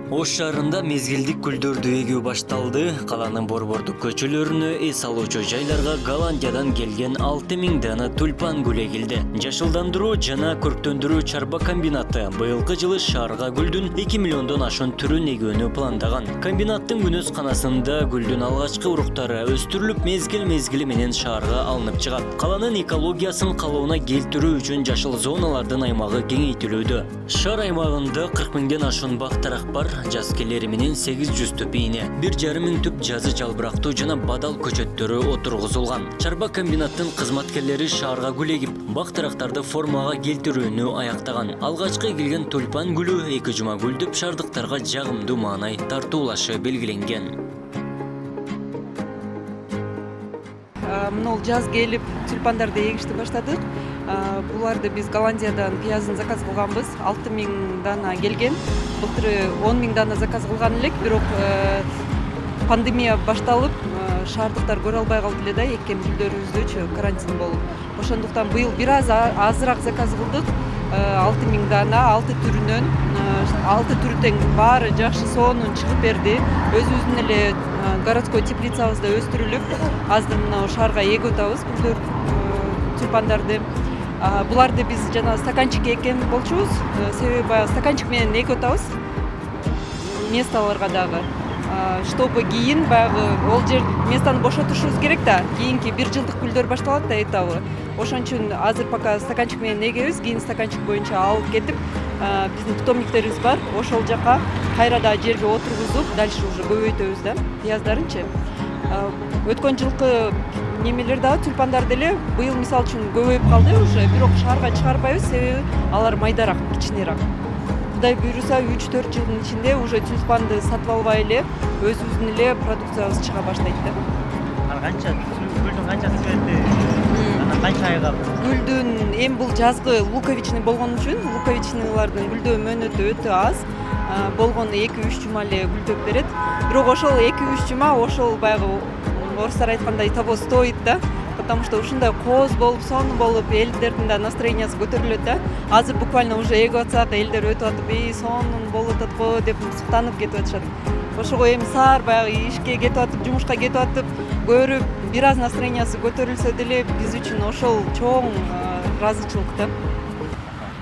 Ош шаарында мезгилдик гүлдөрдү эгүү башталды. Каланын борбордук көчөлөрүнө эс алуучу жайларга Голландиядан келген 6000 дана тюльпан гүл эгилди. Жашылдандыруу жана көрктөндүрүү чарба комбинаты быйылкы жылы шаарга гүлдүн 2 миллиондон ашуун түрүн эгүүнү пландаган. Комбинаттын күнөс канасында гүлдүн алгачкы уруктары өстүрүлүп, мезгил менен шаарга алынып чыгат. Каланын экологиясын калыбына келтирүү үчүн жашыл зоналардын аймагы кеңейтилүүдө. Шаар аймагында 40 миңден ашуун бак тарак бар. Жаз келери менен 800 түп ийне, 1,5 миң түп жазы жалбырактуу жана бадал көчөттөрү отургузулган. Чарба комбинаттын кызматкерлери шаарга гүл эгип, бак тарактарды формага келтирүүнү аяктаган. Алгачкы эгилген тюльпан гүлү 2 жума гүлдөп, шаардыктарга жагымдуу маанай тартуулашы белгиленген. Мына жаз келип тюльпандарды эгишти баштадык. Буларды биз Голландиядан пиязын заказ кылганбыз. 6000 дана келген. Былтыр 10 миң дана заказ кылган элек, бирок пандемия башталып, шаардыктар көрө албай калды эле да, эккен гүлдөрүбүздүчү карантин болуп. Ошондуктан быйыл бир аз азыраак заказ кылдык. 6000 дана, 6 түрүнөн, 6 түрү тең баары жакшы сонун чыгып берди. Өзүбүздүн эле городской теплицабызда өстүрүлүп, азыр мына шаарга эгип атабыз тюльпандарды. Буларды биз жана стаканчикке эккен болчубуз. Себеби баягы стаканчик менен эгип атабыз. Месталарга дагы. Чтобы кийин баягы ол жер местаны бошотушубуз керек да. Кийинки 1 жылдык гүлдөр башталат да этабы. Ошон үчүн азыр пока стаканчик менен эгебиз, кийин стаканчик боюнча алып кетип, биздин питомниктерибиз бар. Ошол жака кайра да жерге отургузуп, дальше уже көбөйтөбүз да, пияздарынчы. Өткөн жылкы немелер дагы тюльпандар деле быйыл мисалы үчүн көбөйүп калды уже, бирок шаарга чыгарбайбыз, себеби алар майдараак, кичинерээк. Кудай буйруса 3-4 жылдын ичинде уже тюльпанды сатып албай эле өзүбүздүн эле продукциябыз чыга баштайт да. Канча гүлдүн канчасы кетти? Анан канча ай калды? Гүлдүн эми бул жазгы луковичный болгон үчүн луковичныйлардын гүлдөө мөөнөтү өтө аз. Болгону 2-3 жума эле гүлдөп берет. Бирок ошол 2-3 жума ошол баягы орустар айткандай того стоит да. Потому что ушундай кооз болуп, сонун болуп, элдердин да настроениясы көтөрүлөт да. Азыр буквально уже эгип атсак, элдер өтүп атып, сонун болуп атат го деп суктанып кетип атышат. Ошого эми саар баягы ишке кетип атып, жумушка кетип атып, көрүп, бир аз настроениясы көтөрүлсө деле биз үчүн ошол чоң ыраазычылык да.